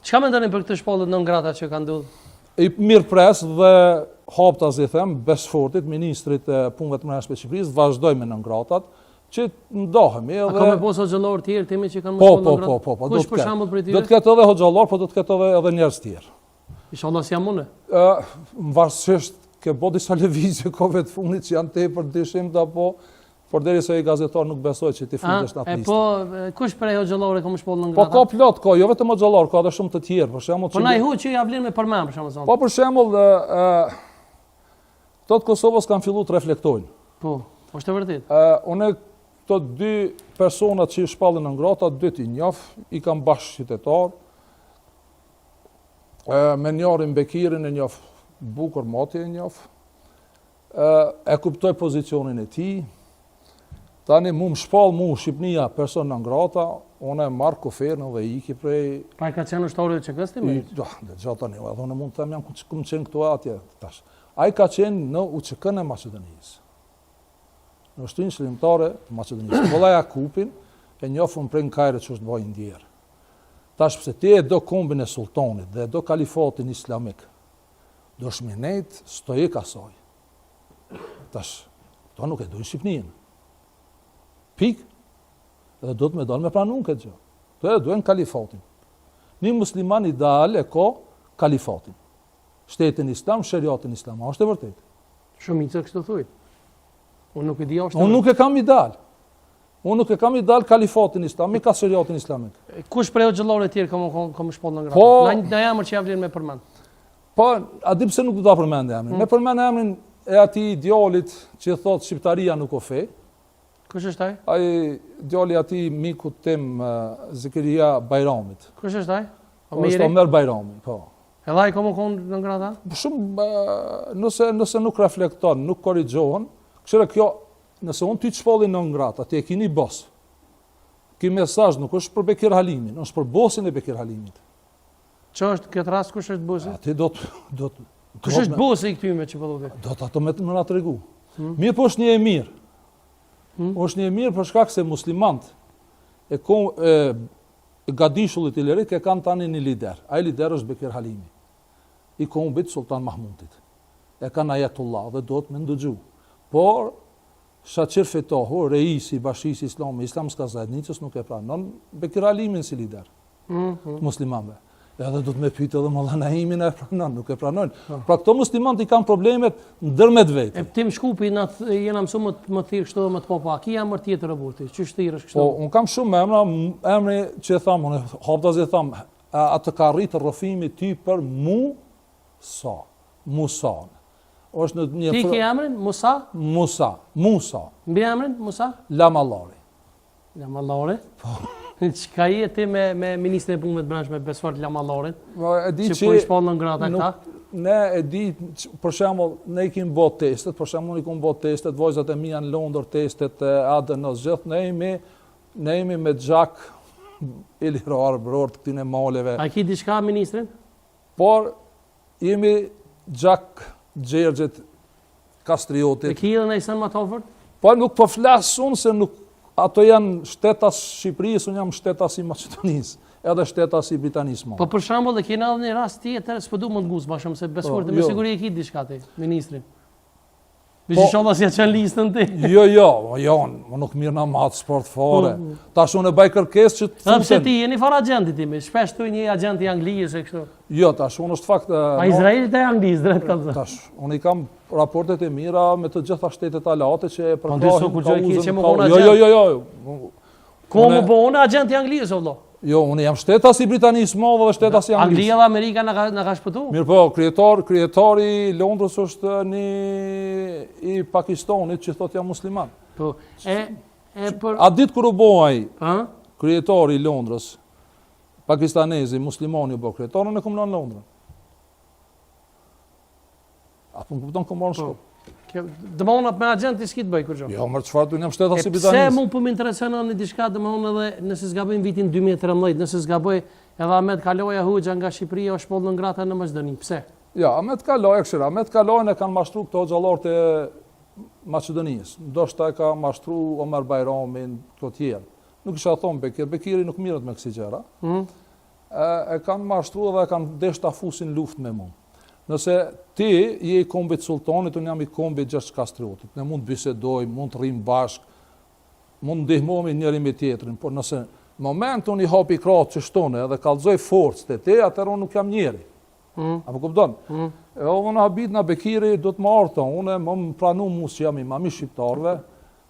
Çka mendoni për këtë shpallje non grata që ka ndodhur? I mirë pres dhe haptas i them Besfortit, ministrit e punëve të brendshme të Shqipërisë, vazhdoj me non gratat që ndohemi edhe. A ka me posë xhallar të tjerë timi që kanë mos non grata? Po. Kush për shembull për tyre? Do të ketë edhe xhallar, po do të ketë edhe njerëz të tjerë. Inshallah si jamune. Varësisht ke bo disa lëvizje kove të fundit që janë tepër dishim apo por derisa i gazetar nuk besoj që ti fundesh në atë listë. Po kush prej xhallare ka më shpoll në Po grata? ka plot, jo vetëm xhallar, ka edhe shumë të tjerë, për shembull. Po na i hu që ja vlen me përmend për shembull. Po për shembull tot Kosovës kanë filluar të reflektojnë. Po, është e vërtetë. Unë këto dy personat që i shpallën në ngrata, dy i njoh, i kam bashkë qytetar. Me njërin Bekirin e njoh bukur, moti e njoh. E kuptoj pozicionin e tij. Tani mu më shpall mu Shqipnia person non grata, unë e marr kuferën dhe iki prej. Pa ka qenë ushtarë që kësti më? Jo, gjatë tani, edhe unë mund të them jam ku qenë këtu atje tash. Ai ka qenë në UÇK-n e Maqedonisë. Në Shtëpinë Shërimtare të Maqedonisë. Kolla Jakupin e njohun prej Kajrit që është bëj ndjer. Tash pse ti e do kombin e sultanit dhe do kalifatin islamik. Do shminet stoik asaj. Tash, to nuk e dojnë Shqipninë. Pik, edhe do të me dalë me pranun këtë gjë. Të e duen kalifatin. Një musliman ideal e ka kalifatin. Shtetin islam, sheriatin islam. A është e vërtet? Shumica kështu thuj. Unë nuk e di është. Unë nuk e kam ideal. Unë nuk e kam ideal kalifatin islam, ka sheriatin islamik. Kush prej xhallarëve të tjerë ka më shpoll në grata? Po, na jamër që ja vlen me përmend. Po, a di pse nuk do ta përmend emrin? Me përmend emrin e atij djalit që thotë shqiptaria nuk o fe. Kush është ai? Ai djali atij miku tim Zakaria Bajramit. Kush është ai? Është Omer Bajrami, po. Edhe ai ka më konë në grata? Shumë nëse nuk reflekton, nuk korrigjohen, këshire kjo, nëse unë ty të shpallin në ngrata, ti e kini bos. Ky mesazh nuk është për Bekir Halimin, është për bosin e Bekir Halimit. Që është këtë rast kush është bosi? Ti do të kush është bosi i këtyme që po thotë? Do të ato më na tregu. Mirë po është një e mirë. Është një e mirë për shkak se muslimant e gadishullit i lirit e kanë tani një lider. Ai lider është Bekir Halimi. I kombit Sultan Mahmudit. E kanë Ayatullah dhe do të më ndëgju. Por Shaqir Fetohu, reisi i Bashkisë Islame, Islamska Zajednicës nuk e pranon Bekir Halimin si lider. Muslimanëve. Edhe do të me pyet edhe Molla Naimin e pranon, nuk e pranojnë. Pra këto muslimanët i kanë problemet ndër me vetë. Tim Shkupi jena mësuar më thirr kështu më të popa. Ki jam tjetër robuti. Çish thirrësh kështu? Po, un kam shumë emra, emri që e tham, unë haptas e tham, atë ka arritur rrofimi ty për Musa. Musa. Është në një Ti ke emrin Musa? Musa. Mbi emrin Musa? Lamallari. Lamallari? Po. Çka je ti me ministrin e punëve të brendshme Besfort Lamallarin? E di që po i shpall në ngrata këta? Ne e di, për shembull, ne i kemi bërë testet, për shembull i kemi bërë testet, vajzat e mia në Londër testet e ADN-s gjithë, ne jemi me Xhak Ilirar bror të këtyre maleve. A ki diçka ministrin? Por jemi Xhak Xherxhet Kastriotit. E ki edhe në Isan Matofort? Po nuk po flas unë se nuk ato janë shtetas Shqipërisë, unë jam shtetas i Maqedonisë, edhe shtetas i Britanisë. Po për shembull e kena edhe një rast tjetër, s'po du më të nguz bashkëm se Besfort me siguri e ki diçka ti, ministrin. Bish inshallah si çan listën ti. Jo, nuk mirë na mat sport fare. Tash unë bëj kërkesë që të pse ti jeni fare agenti ti, shpesh thuaj një agent i Anglisë e kështu. Jo, tash unë është fakt a Izraelit e Anglisë drejt ka thënë. Tash unë i kam raportet e mira me të gjitha shtetet alate që e përkrahin. Jo. Ku më bëon agent i Anglisë vëlla? Jo, unë jam shtetas i Britanisë Madhe dhe shtetas i Anglisë. Anglia dhe Amerika na ka shpëtuar. Mirë po, kryetari i Londrës është i Pakistanit që thotë jam musliman. Po, a ditë kur u bë ai? Kryetari i Londrës, pakistanezi, muslimani u bë kryetarën e komunën Londrën. Apo më kupton ku morën shkop. Dëmonat me agenti s'ki të bëj kur gjë. Jo, më çfarë do jam shtetas i Britanisë. Pse mua po më intereson në diçka domthon edhe nëse zgabojmë vitin 2013, nëse zgaboj edhe Ahmet Kaloja Hoxha nga Shqipëria u shpoll në ngrata në Maqedoni. Pse? Ja, Ahmet Kaloja këshira, Ahmet Kalojën e kanë mashtruar këto xhallarët e Maqedonisë. Ndoshta e ka mashtruar Omer Bajramin, këto tjerë. Nuk isha thonë Bekiri nuk mirët me kësi gjëra. e kanë mashtruar dhe e kanë desh ta fusin luftë me mua. Nëse ti je i kombit sultanit, unë jam i kombit Gjergj Kastriotit, ne mund të bisedojmë, mund të rrim bashkë, mund të ndihmohemi njëri me tjetrin, por nëse momentin unë i hapi krahët që shtone dhe kallëzoj forcë te te, atëherë unë nuk jam njeri. Apo kupton? Unë habit na Bekiri do të më arto, unë më pranu mua që jam imam i shqiptarëve,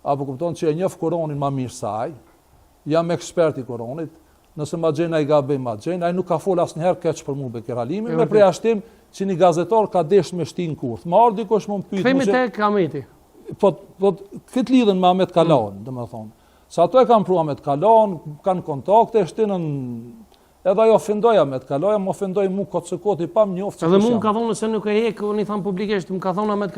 apo kupton që e njoh Kur'anin më mirë se ai, jam ekspert i Kur'anit, nëse ma gjen ai gabim ma gjen, ai nuk ka fol asnjëherë keq për mua Bekir Halimi, me përjashtim që një gazetar ka desh me shtin kurth. Ma ardhi dikush më pyet. Kthehemi tek Kameti. Po këtë lidhen me Ahmet Kalan, domethënë. Sa ato e kanë pru Ahmet Kalan, kanë kontakte, shtinën edhe ajo ofendoi Ahmet Kalaja, më ofendoi mua kot se kot i pam njoftë. Edhe mua më ka thonë se nuk e hek, unë i tham publikisht, më ka thonë Ahmet